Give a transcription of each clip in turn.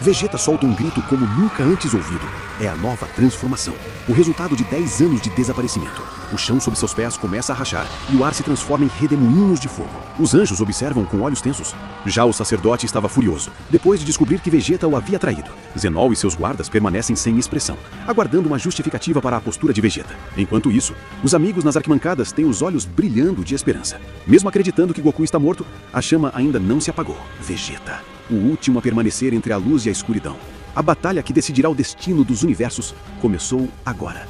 Vegeta solta um grito como nunca antes ouvido. É a nova transformação, o resultado de 10 anos de desaparecimento. O chão sob seus pés começa a rachar e o ar se transforma em redemoinhos de fogo. Os anjos observam com olhos tensos. Já o sacerdote estava furioso, depois de descobrir que Vegeta o havia traído. Zenol e seus guardas permanecem sem expressão, aguardando uma justificativa para a postura de Vegeta. Enquanto isso, os amigos nas arquibancadas têm os olhos brilhando de esperança. Mesmo acreditando que Goku está morto, a chama ainda não se apagou. Vegeta, o último a permanecer entre a luz e a escuridão. A batalha que decidirá o destino dos universos começou agora.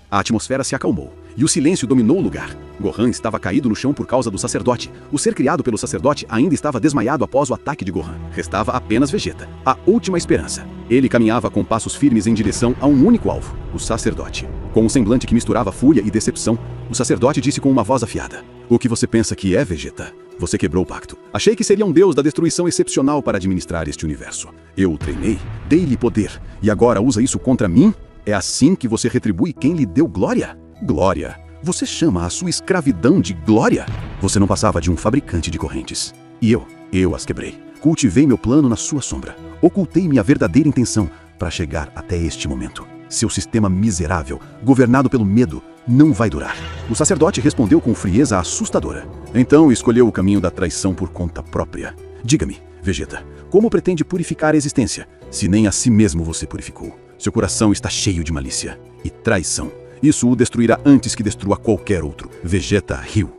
A atmosfera se acalmou e o silêncio dominou o lugar. Gohan estava caído no chão por causa do sacerdote. O ser criado pelo sacerdote ainda estava desmaiado após o ataque de Gohan. Restava apenas Vegeta, a última esperança. Ele caminhava com passos firmes em direção a um único alvo, o sacerdote. Com um semblante que misturava fúria e decepção, o sacerdote disse com uma voz afiada: "O que você pensa que é, Vegeta? Você quebrou o pacto. Achei que seria um deus da destruição excepcional para administrar este universo. Eu o treinei, dei-lhe poder, e agora usa isso contra mim? É assim que você retribui quem lhe deu glória? Glória? Você chama a sua escravidão de glória? Você não passava de um fabricante de correntes. E eu as quebrei. Cultivei meu plano na sua sombra. Ocultei minha verdadeira intenção para chegar até este momento. Seu sistema miserável, governado pelo medo, não vai durar." O sacerdote respondeu com frieza assustadora. Então escolheu o caminho da traição por conta própria. Diga-me, Vegeta, como pretende purificar a existência, se nem a si mesmo você purificou? Seu coração está cheio de malícia e traição. Isso o destruirá antes que destrua qualquer outro. Vegeta riu.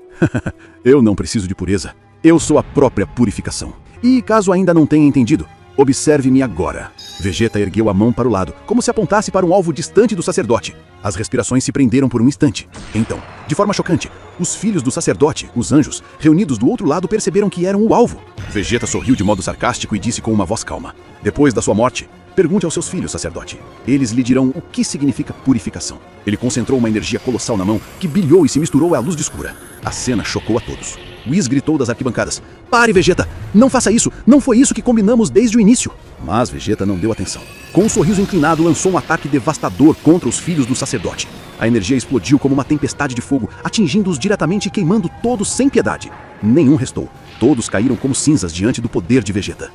Eu não preciso de pureza. Eu sou a própria purificação. E caso ainda não tenha entendido, observe-me agora. Vegeta ergueu a mão para o lado, como se apontasse para um alvo distante do sacerdote. As respirações se prenderam por um instante. Então, de forma chocante, os filhos do sacerdote, os anjos, reunidos do outro lado, perceberam que eram o alvo. Vegeta sorriu de modo sarcástico e disse com uma voz calma: "Depois da sua morte, pergunte aos seus filhos, sacerdote. Eles lhe dirão o que significa purificação." Ele concentrou uma energia colossal na mão, que brilhou e se misturou à luz escura. A cena chocou a todos. Whis gritou das arquibancadas: "Pare, Vegeta! Não faça isso! Não foi isso que combinamos desde o início!" Mas Vegeta não deu atenção. Com um sorriso inclinado, lançou um ataque devastador contra os filhos do sacerdote. A energia explodiu como uma tempestade de fogo, atingindo-os diretamente e queimando todos sem piedade. Nenhum restou. Todos caíram como cinzas diante do poder de Vegeta.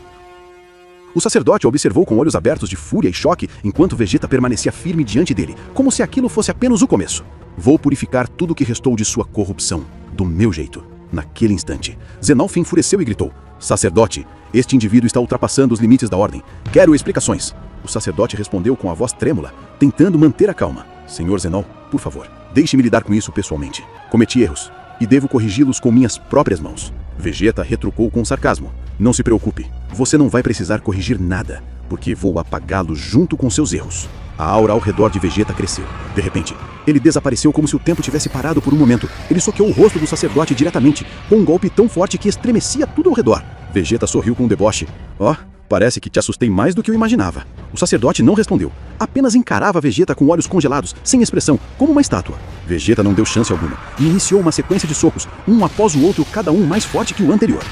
O sacerdote observou com olhos abertos de fúria e choque, enquanto Vegeta permanecia firme diante dele, como se aquilo fosse apenas o começo. "Vou purificar tudo o que restou de sua corrupção, do meu jeito." Naquele instante, Zenolf enfureceu e gritou: "Sacerdote, este indivíduo está ultrapassando os limites da ordem. Quero explicações." O sacerdote respondeu com a voz trêmula, tentando manter a calma: "Senhor Zenol, por favor, deixe-me lidar com isso pessoalmente. Cometi erros, e devo corrigi-los com minhas próprias mãos." Vegeta retrucou com sarcasmo: "Não se preocupe, você não vai precisar corrigir nada, porque vou apagá-lo junto com seus erros." A aura ao redor de Vegeta cresceu. De repente, ele desapareceu como se o tempo tivesse parado por um momento. Ele soqueou o rosto do sacerdote diretamente, com um golpe tão forte que estremecia tudo ao redor. Vegeta sorriu com um deboche: "Ó, parece que te assustei mais do que eu imaginava." O sacerdote não respondeu. Apenas encarava Vegeta com olhos congelados, sem expressão, como uma estátua. Vegeta não deu chance alguma e iniciou uma sequência de socos, um após o outro, cada um mais forte que o anterior.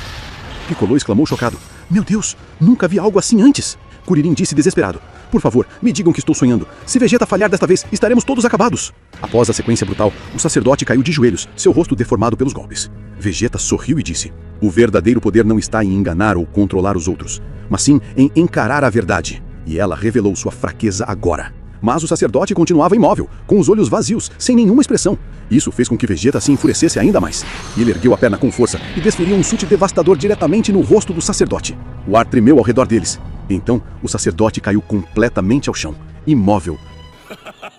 Piccolo exclamou chocado: "Meu Deus, nunca vi algo assim antes." Kuririn disse desesperado: "Por favor, me digam que estou sonhando. Se Vegeta falhar desta vez, estaremos todos acabados." Após a sequência brutal, o sacerdote caiu de joelhos, seu rosto deformado pelos golpes. Vegeta sorriu e disse: "O verdadeiro poder não está em enganar ou controlar os outros, mas sim em encarar a verdade." E ela revelou sua fraqueza agora. Mas o sacerdote continuava imóvel, com os olhos vazios, sem nenhuma expressão. Isso fez com que Vegeta se enfurecesse ainda mais. Ele ergueu a perna com força e desferiu um chute devastador diretamente no rosto do sacerdote. O ar tremeu ao redor deles. Então, o sacerdote caiu completamente ao chão, imóvel.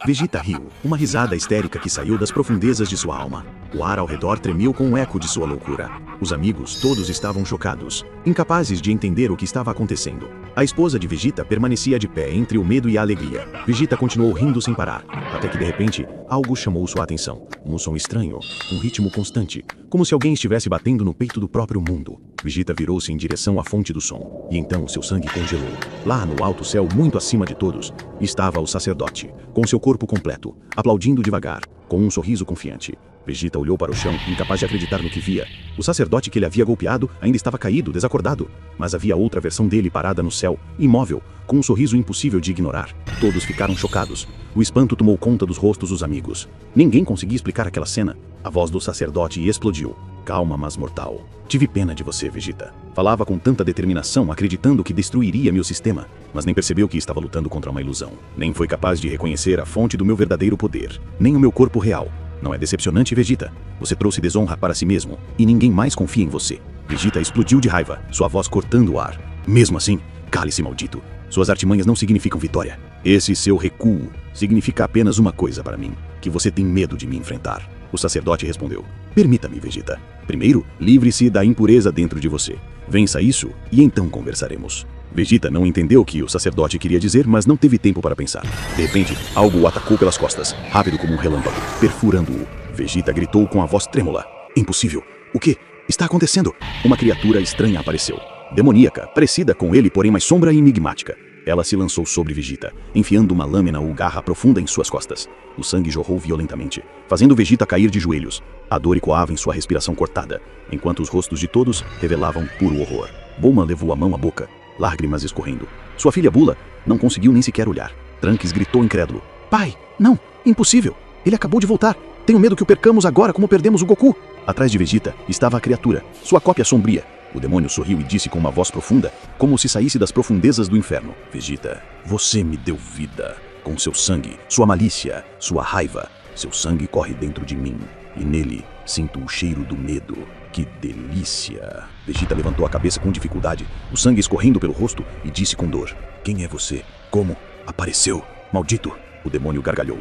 Vegeta riu, uma risada histérica que saiu das profundezas de sua alma. O ar ao redor tremeu com o eco de sua loucura. Os amigos todos estavam chocados, incapazes de entender o que estava acontecendo. A esposa de Vegeta permanecia de pé entre o medo e a alegria. Vegeta continuou rindo sem parar, até que de repente, algo chamou sua atenção. Um som estranho, um ritmo constante, como se alguém estivesse batendo no peito do próprio mundo. Vegeta virou-se em direção à fonte do som, e então seu sangue congelou. Lá no alto céu, muito acima de todos, estava o sacerdote, com seu corpo completo, aplaudindo devagar, com um sorriso confiante. Vegeta olhou para o chão, incapaz de acreditar no que via. O sacerdote que ele havia golpeado ainda estava caído, desacordado, mas havia outra versão dele parada no céu, imóvel, com um sorriso impossível de ignorar. Todos ficaram chocados. O espanto tomou conta dos rostos dos amigos. Ninguém conseguia explicar aquela cena. A voz do sacerdote explodiu. Calma, mas mortal. Tive pena de você, Vegeta. Falava com tanta determinação, acreditando que destruiria meu sistema. mas nem percebeu que estava lutando contra uma ilusão. Nem foi capaz de reconhecer a fonte do meu verdadeiro poder, nem o meu corpo real. Não é decepcionante, Vegeta? Você trouxe desonra para si mesmo, e ninguém mais confia em você. Vegeta explodiu de raiva, sua voz cortando o ar. Mesmo assim, cale-se, maldito. Suas artimanhas não significam vitória. Esse seu recuo significa apenas uma coisa para mim, que você tem medo de me enfrentar. O sacerdote respondeu: permita-me, Vegeta. Primeiro, livre-se da impureza dentro de você. Vença isso e então conversaremos. Vegeta não entendeu o que o sacerdote queria dizer, mas não teve tempo para pensar. De repente, algo o atacou pelas costas, rápido como um relâmpago, perfurando-o. Vegeta gritou com a voz trêmula: impossível! O que está acontecendo? Uma criatura estranha apareceu. Demoníaca, parecida com ele, porém mais sombra e enigmática. Ela se lançou sobre Vegeta, enfiando uma lâmina ou garra profunda em suas costas. O sangue jorrou violentamente, fazendo Vegeta cair de joelhos. A dor ecoava em sua respiração cortada, enquanto os rostos de todos revelavam puro horror. Bulma levou a mão à boca, lágrimas escorrendo. Sua filha Bula não conseguiu nem sequer olhar. Trunks gritou incrédulo: pai, não, impossível! Ele acabou de voltar. Tenho medo que o percamos agora como perdemos o Goku. Atrás de Vegeta estava a criatura, sua cópia sombria. O demônio sorriu e disse com uma voz profunda, como se saísse das profundezas do inferno: Vegeta, você me deu vida. Com seu sangue, sua malícia, sua raiva. Seu sangue corre dentro de mim, e nele sinto o cheiro do medo. Que delícia! Vegeta levantou a cabeça com dificuldade, o sangue escorrendo pelo rosto, e disse com dor: quem é você? Como? Apareceu? Maldito! O demônio gargalhou.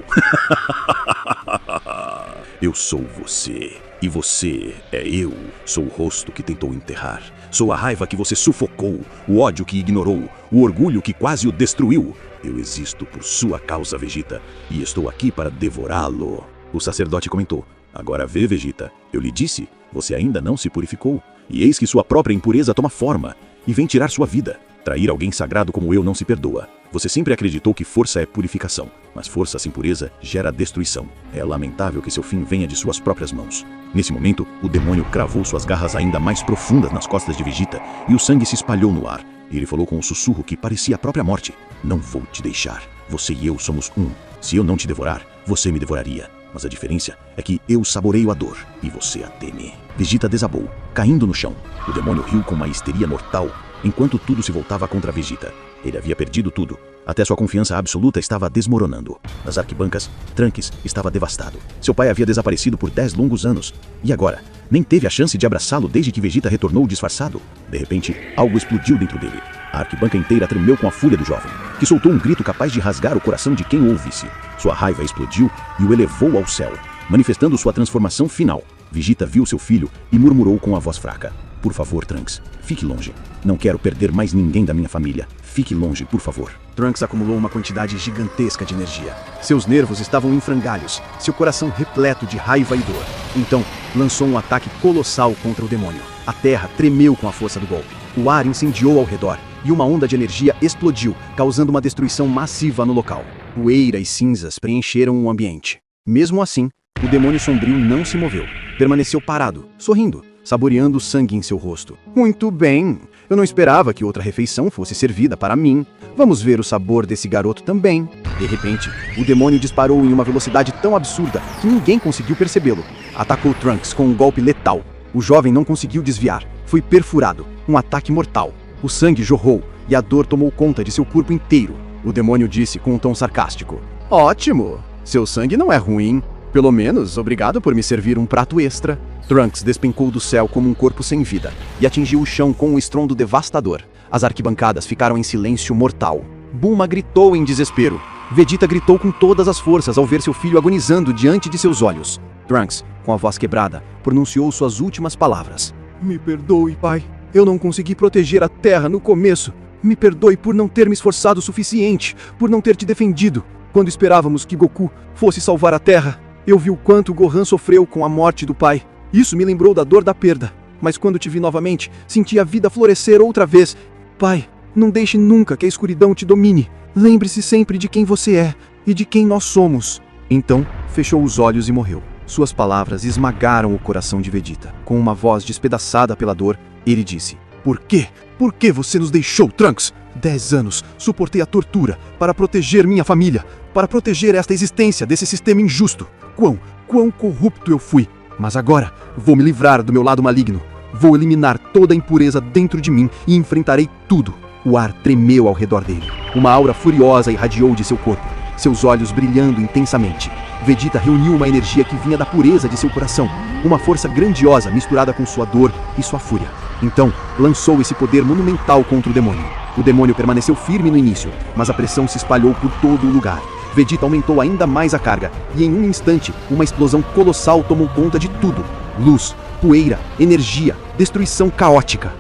Eu sou você. E você é eu. Sou o rosto que tentou enterrar. Sou a raiva que você sufocou. O ódio que ignorou. O orgulho que quase o destruiu. Eu existo por sua causa, Vegeta. E estou aqui para devorá-lo. O sacerdote comentou: agora vê, Vegeta. Eu lhe disse, você ainda não se purificou. E eis que sua própria impureza toma forma e vem tirar sua vida. Trair alguém sagrado como eu não se perdoa. Você sempre acreditou que força é purificação, mas força sem pureza gera destruição. É lamentável que seu fim venha de suas próprias mãos. Nesse momento, o demônio cravou suas garras ainda mais profundas nas costas de Vegeta e o sangue se espalhou no ar. Ele falou com um sussurro que parecia a própria morte: não vou te deixar. Você e eu somos um. Se eu não te devorar, você me devoraria. Mas a diferença é que eu saboreio a dor e você a teme. Vegeta desabou, caindo no chão. O demônio riu com uma histeria mortal, enquanto tudo se voltava contra Vegeta. Ele havia perdido tudo. Até sua confiança absoluta estava desmoronando. Nas arquibancas, Trunks estava devastado. Seu pai havia desaparecido por 10 longos anos. E agora? Nem teve a chance de abraçá-lo desde que Vegeta retornou disfarçado. De repente, algo explodiu dentro dele. A arquibanca inteira tremeu com a fúria do jovem, que soltou um grito capaz de rasgar o coração de quem o ouvisse. Sua raiva explodiu e o elevou ao céu, manifestando sua transformação final. Vegeta viu seu filho e murmurou com a voz fraca: por favor, Trunks, fique longe. Não quero perder mais ninguém da minha família. Fique longe, por favor. Trunks acumulou uma quantidade gigantesca de energia. Seus nervos estavam em frangalhos, seu coração repleto de raiva e dor. Então, lançou um ataque colossal contra o demônio. A terra tremeu com a força do golpe. O ar incendiou ao redor e uma onda de energia explodiu, causando uma destruição massiva no local. Poeira e cinzas preencheram o ambiente. Mesmo assim, o demônio sombrio não se moveu. Permaneceu parado, sorrindo, saboreando o sangue em seu rosto. Muito bem, eu não esperava que outra refeição fosse servida para mim. Vamos ver o sabor desse garoto também. De repente, o demônio disparou em uma velocidade tão absurda que ninguém conseguiu percebê-lo. Atacou Trunks com um golpe letal. O jovem não conseguiu desviar. Foi perfurado. Um ataque mortal. O sangue jorrou e a dor tomou conta de seu corpo inteiro. O demônio disse com um tom sarcástico: ótimo! Seu sangue não é ruim. Pelo menos, obrigado por me servir um prato extra. Trunks despencou do céu como um corpo sem vida e atingiu o chão com um estrondo devastador. As arquibancadas ficaram em silêncio mortal. Bulma gritou em desespero. Vegeta gritou com todas as forças ao ver seu filho agonizando diante de seus olhos. Trunks, com a voz quebrada, pronunciou suas últimas palavras: me perdoe, pai. Eu não consegui proteger a Terra no começo. Me perdoe por não ter me esforçado o suficiente, por não ter te defendido. Quando esperávamos que Goku fosse salvar a Terra, eu vi o quanto Gohan sofreu com a morte do pai. Isso me lembrou da dor da perda. Mas quando te vi novamente, senti a vida florescer outra vez. Pai, não deixe nunca que a escuridão te domine. Lembre-se sempre de quem você é e de quem nós somos. Então, fechou os olhos e morreu. Suas palavras esmagaram o coração de Vegeta. Com uma voz despedaçada pela dor, ele disse: por quê? Por que você nos deixou, Trunks? 10 anos, suportei a tortura para proteger minha família, para proteger esta existência desse sistema injusto. Quão corrupto eu fui. Mas agora, vou me livrar do meu lado maligno. Vou eliminar toda a impureza dentro de mim e enfrentarei tudo. O ar tremeu ao redor dele. Uma aura furiosa irradiou de seu corpo, seus olhos brilhando intensamente. Vegeta reuniu uma energia que vinha da pureza de seu coração, uma força grandiosa misturada com sua dor e sua fúria. Então, lançou esse poder monumental contra o demônio. O demônio permaneceu firme no início, mas a pressão se espalhou por todo o lugar. Vegeta aumentou ainda mais a carga, e em um instante, uma explosão colossal tomou conta de tudo. Luz, poeira, energia, destruição caótica.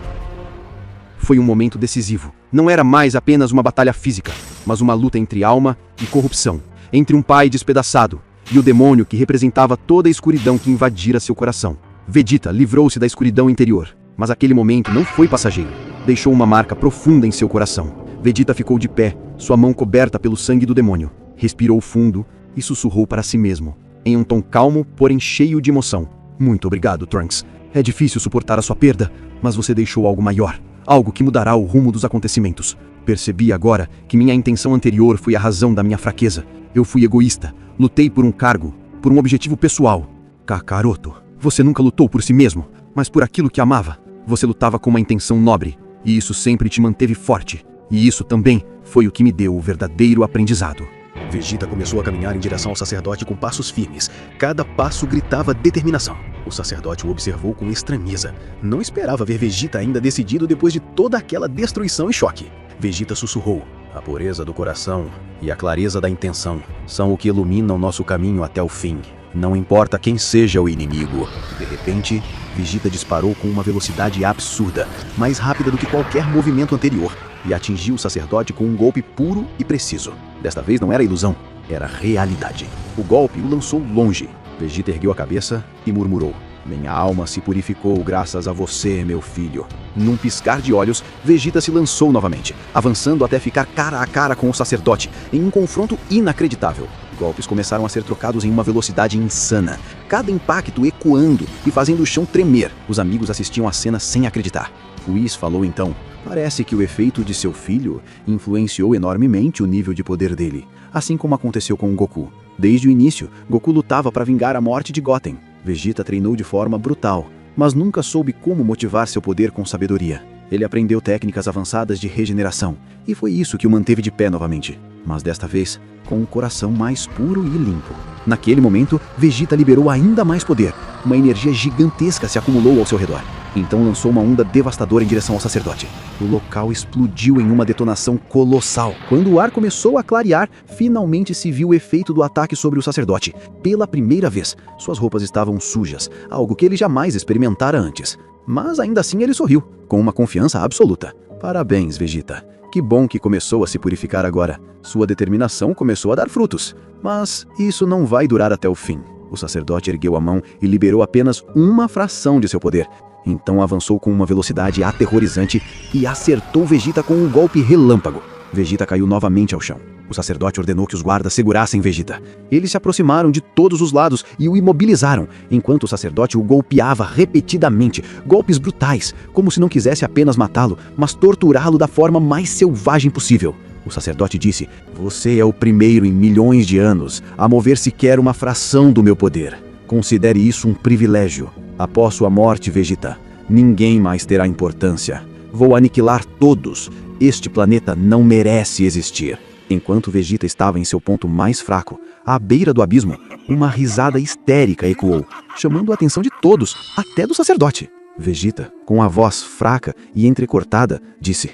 Foi um momento decisivo. Não era mais apenas uma batalha física, mas uma luta entre alma e corrupção. Entre um pai despedaçado e o demônio que representava toda a escuridão que invadira seu coração. Vegeta livrou-se da escuridão interior, mas aquele momento não foi passageiro. Deixou uma marca profunda em seu coração. Vegeta ficou de pé, sua mão coberta pelo sangue do demônio. Respirou fundo e sussurrou para si mesmo, em um tom calmo, porém cheio de emoção. Muito obrigado, Trunks. É difícil suportar a sua perda, mas você deixou algo maior. Algo que mudará o rumo dos acontecimentos. Percebi agora que minha intenção anterior foi a razão da minha fraqueza. Eu fui egoísta. Lutei por um cargo, por um objetivo pessoal. Kakaroto, você nunca lutou por si mesmo, mas por aquilo que amava. Você lutava com uma intenção nobre, e isso sempre te manteve forte. E isso também foi o que me deu o verdadeiro aprendizado. Vegeta começou a caminhar em direção ao sacerdote com passos firmes. Cada passo gritava determinação. O sacerdote o observou com estranheza. Não esperava ver Vegeta ainda decidido depois de toda aquela destruição e choque. Vegeta sussurrou. A pureza do coração e a clareza da intenção são o que iluminam nosso caminho até o fim. Não importa quem seja o inimigo. De repente, Vegeta disparou com uma velocidade absurda, mais rápida do que qualquer movimento anterior, e atingiu o sacerdote com um golpe puro e preciso. Desta vez não era ilusão, era realidade. O golpe o lançou longe. Vegeta ergueu a cabeça e murmurou. Minha alma se purificou graças a você, meu filho. Num piscar de olhos, Vegeta se lançou novamente, avançando até ficar cara a cara com o sacerdote, em um confronto inacreditável. Golpes começaram a ser trocados em uma velocidade insana, cada impacto ecoando e fazendo o chão tremer. Os amigos assistiam à cena sem acreditar. Whis falou então. Parece que o efeito de seu filho influenciou enormemente o nível de poder dele, assim como aconteceu com o Goku. Desde o início, Goku lutava para vingar a morte de Goten. Vegeta treinou de forma brutal, mas nunca soube como motivar seu poder com sabedoria. Ele aprendeu técnicas avançadas de regeneração, e foi isso que o manteve de pé novamente. Mas desta vez, com um coração mais puro e limpo. Naquele momento, Vegeta liberou ainda mais poder. Uma energia gigantesca se acumulou ao seu redor. Então lançou uma onda devastadora em direção ao sacerdote. O local explodiu em uma detonação colossal. Quando o ar começou a clarear, finalmente se viu o efeito do ataque sobre o sacerdote. Pela primeira vez, suas roupas estavam sujas, algo que ele jamais experimentara antes. Mas ainda assim ele sorriu, com uma confiança absoluta. Parabéns, Vegeta. Que bom que começou a se purificar agora. Sua determinação começou a dar frutos. Mas isso não vai durar até o fim. O sacerdote ergueu a mão e liberou apenas uma fração de seu poder. Então avançou com uma velocidade aterrorizante e acertou Vegeta com um golpe relâmpago. Vegeta caiu novamente ao chão. O sacerdote ordenou que os guardas segurassem Vegeta. Eles se aproximaram de todos os lados e o imobilizaram, enquanto o sacerdote o golpeava repetidamente, golpes brutais, como se não quisesse apenas matá-lo, mas torturá-lo da forma mais selvagem possível. O sacerdote disse, você é o primeiro em milhões de anos a mover sequer uma fração do meu poder. Considere isso um privilégio. Após sua morte, Vegeta, ninguém mais terá importância. Vou aniquilar todos. Este planeta não merece existir. Enquanto Vegeta estava em seu ponto mais fraco, à beira do abismo, uma risada histérica ecoou, chamando a atenção de todos, até do sacerdote. Vegeta, com a voz fraca e entrecortada, disse,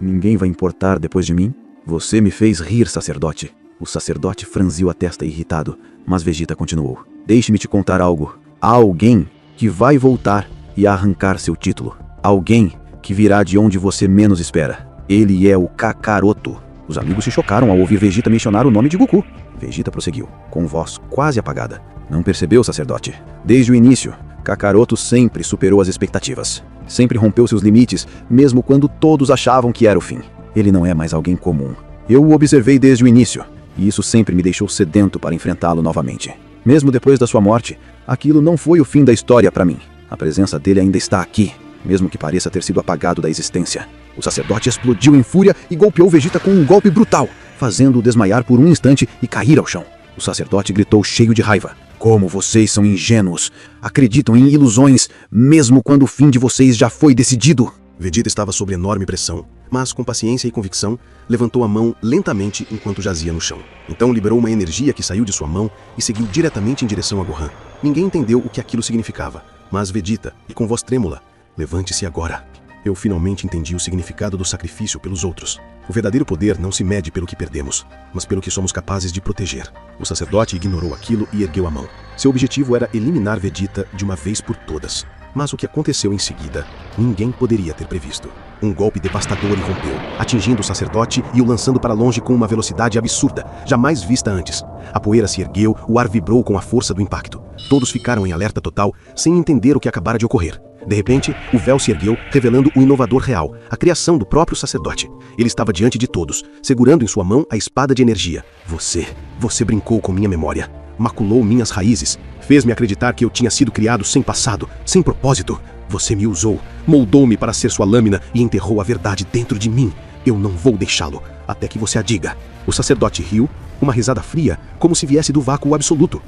ninguém vai importar depois de mim? Você me fez rir, sacerdote. O sacerdote franziu a testa irritado, mas Vegeta continuou. Deixe-me te contar algo. Há alguém que vai voltar e arrancar seu título. Alguém que virá de onde você menos espera. Ele é o Kakaroto. Os amigos se chocaram ao ouvir Vegeta mencionar o nome de Goku. Vegeta prosseguiu, com voz quase apagada. Não percebeu, sacerdote? Desde o início, Kakaroto sempre superou as expectativas. Sempre rompeu seus limites, mesmo quando todos achavam que era o fim. Ele não é mais alguém comum. Eu o observei desde o início, e isso sempre me deixou sedento para enfrentá-lo novamente. Mesmo depois da sua morte, aquilo não foi o fim da história para mim. A presença dele ainda está aqui, mesmo que pareça ter sido apagado da existência. O sacerdote explodiu em fúria e golpeou Vegeta com um golpe brutal, fazendo-o desmaiar por um instante e cair ao chão. O sacerdote gritou cheio de raiva. Como vocês são ingênuos! Acreditam em ilusões, mesmo quando o fim de vocês já foi decidido! Vegeta estava sob enorme pressão, mas com paciência e convicção, levantou a mão lentamente enquanto jazia no chão. Então liberou uma energia que saiu de sua mão e seguiu diretamente em direção a Gohan. Ninguém entendeu o que aquilo significava, mas Vegeta, e com voz trêmula, levante-se agora. Eu finalmente entendi o significado do sacrifício pelos outros. O verdadeiro poder não se mede pelo que perdemos, mas pelo que somos capazes de proteger. O sacerdote ignorou aquilo e ergueu a mão. Seu objetivo era eliminar Vegeta de uma vez por todas. Mas o que aconteceu em seguida, ninguém poderia ter previsto. Um golpe devastador irrompeu, atingindo o sacerdote e o lançando para longe com uma velocidade absurda, jamais vista antes. A poeira se ergueu, o ar vibrou com a força do impacto. Todos ficaram em alerta total, sem entender o que acabara de ocorrer. De repente, o véu se ergueu, revelando o inovador real, a criação do próprio sacerdote. Ele estava diante de todos, segurando em sua mão a espada de energia. Você brincou com minha memória, maculou minhas raízes, fez-me acreditar que eu tinha sido criado sem passado, sem propósito. Você me usou, moldou-me para ser sua lâmina e enterrou a verdade dentro de mim. Eu não vou deixá-lo, até que você a diga. O sacerdote riu, uma risada fria, como se viesse do vácuo absoluto.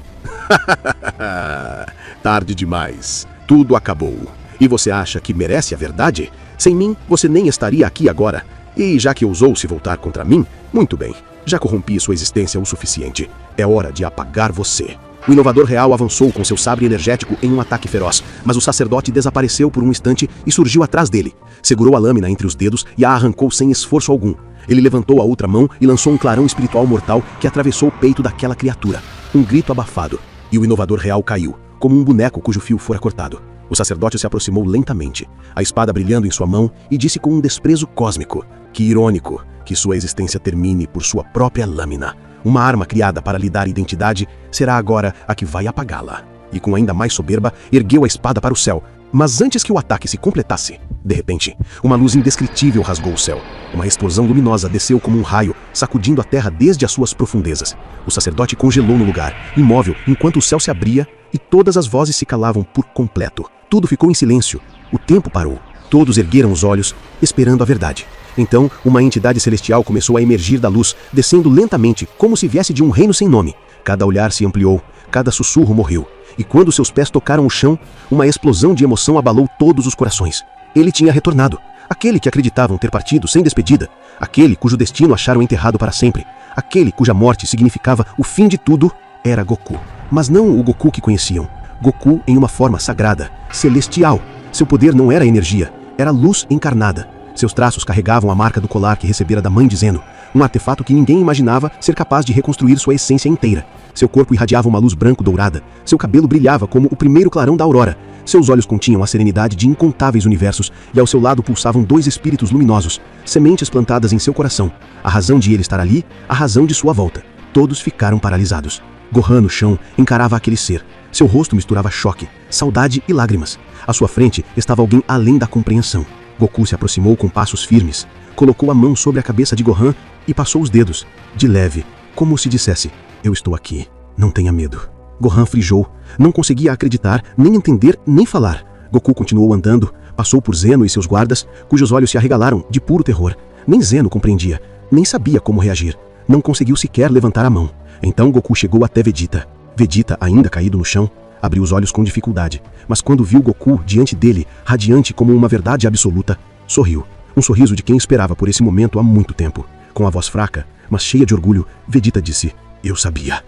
Tarde demais. Tudo acabou. E você acha que merece a verdade? Sem mim, você nem estaria aqui agora. E já que ousou se voltar contra mim, muito bem. Já corrompi sua existência o suficiente. É hora de apagar você. O inovador real avançou com seu sabre energético em um ataque feroz, mas o sacerdote desapareceu por um instante e surgiu atrás dele. Segurou a lâmina entre os dedos e a arrancou sem esforço algum. Ele levantou a outra mão e lançou um clarão espiritual mortal que atravessou o peito daquela criatura. Um grito abafado. E o inovador real caiu, como um boneco cujo fio fora cortado. O sacerdote se aproximou lentamente, a espada brilhando em sua mão, e disse com um desprezo cósmico: que irônico que sua existência termine por sua própria lâmina. Uma arma criada para lhe dar identidade será agora a que vai apagá-la. E com ainda mais soberba, ergueu a espada para o céu. Mas antes que o ataque se completasse, de repente, uma luz indescritível rasgou o céu. Uma explosão luminosa desceu como um raio, sacudindo a terra desde as suas profundezas. O sacerdote congelou no lugar, imóvel, enquanto o céu se abria e todas as vozes se calavam por completo. Tudo ficou em silêncio. O tempo parou. Todos ergueram os olhos, esperando a verdade. Então, uma entidade celestial começou a emergir da luz, descendo lentamente, como se viesse de um reino sem nome. Cada olhar se ampliou, cada sussurro morreu. E quando seus pés tocaram o chão, uma explosão de emoção abalou todos os corações. Ele tinha retornado. Aquele que acreditavam ter partido sem despedida. Aquele cujo destino acharam enterrado para sempre. Aquele cuja morte significava o fim de tudo, era Goku. Mas não o Goku que conheciam. Goku em uma forma sagrada, celestial. Seu poder não era energia, era luz encarnada. Seus traços carregavam a marca do colar que recebera da Mãe de Zeno, um artefato que ninguém imaginava ser capaz de reconstruir sua essência inteira. Seu corpo irradiava uma luz branco-dourada, seu cabelo brilhava como o primeiro clarão da aurora, seus olhos continham a serenidade de incontáveis universos e ao seu lado pulsavam dois espíritos luminosos, sementes plantadas em seu coração, a razão de ele estar ali, a razão de sua volta. Todos ficaram paralisados. Gohan no chão encarava aquele ser. Seu rosto misturava choque, saudade e lágrimas. À sua frente estava alguém além da compreensão. Goku se aproximou com passos firmes, colocou a mão sobre a cabeça de Gohan e passou os dedos, de leve, como se dissesse: eu estou aqui, não tenha medo. Gohan frijou, não conseguia acreditar, nem entender, nem falar. Goku continuou andando, passou por Zeno e seus guardas, cujos olhos se arregalaram de puro terror. Nem Zeno compreendia, nem sabia como reagir. Não conseguiu sequer levantar a mão. Então Goku chegou até Vegeta. Vegeta, ainda caído no chão, abriu os olhos com dificuldade, mas quando viu Goku diante dele, radiante como uma verdade absoluta, sorriu. Um sorriso de quem esperava por esse momento há muito tempo. Com a voz fraca, mas cheia de orgulho, Vegeta disse: eu sabia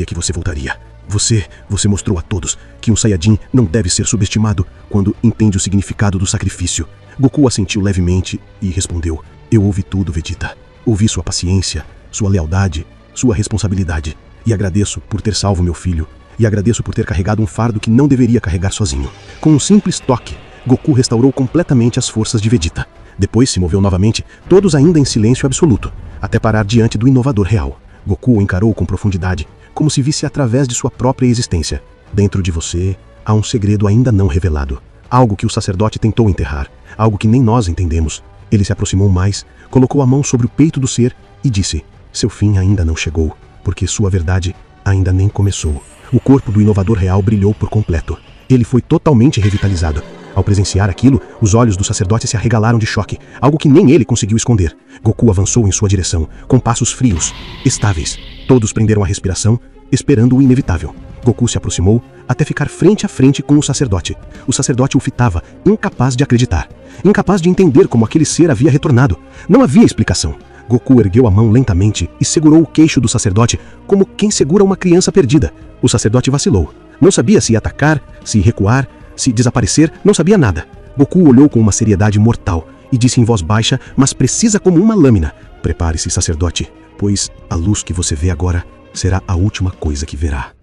que você voltaria. Você mostrou a todos que um Saiyajin não deve ser subestimado quando entende o significado do sacrifício. Goku assentiu levemente e respondeu: eu ouvi tudo, Vegeta. Ouvi sua paciência, sua lealdade, sua responsabilidade. E agradeço por ter salvo meu filho. E agradeço por ter carregado um fardo que não deveria carregar sozinho. Com um simples toque, Goku restaurou completamente as forças de Vegeta. Depois se moveu novamente, todos ainda em silêncio absoluto, até parar diante do inovador real. Goku o encarou com profundidade, como se visse através de sua própria existência. Dentro de você, há um segredo ainda não revelado. Algo que o sacerdote tentou enterrar. Algo que nem nós entendemos. Ele se aproximou mais, colocou a mão sobre o peito do ser e disse: seu fim ainda não chegou, porque sua verdade ainda nem começou. O corpo do inovador real brilhou por completo. Ele foi totalmente revitalizado. Ao presenciar aquilo, os olhos do sacerdote se arregalaram de choque, algo que nem ele conseguiu esconder. Goku avançou em sua direção, com passos frios, estáveis. Todos prenderam a respiração, esperando o inevitável. Goku se aproximou até ficar frente a frente com o sacerdote. O sacerdote o fitava, incapaz de acreditar. incapaz de entender como aquele ser havia retornado. Não havia explicação. Goku ergueu a mão lentamente e segurou o queixo do sacerdote como quem segura uma criança perdida. O sacerdote vacilou. Não sabia se atacar, se recuar, se desaparecer, não sabia nada. Goku olhou com uma seriedade mortal e disse em voz baixa, mas precisa como uma lâmina: "Prepare-se, sacerdote, pois a luz que você vê agora será a última coisa que verá."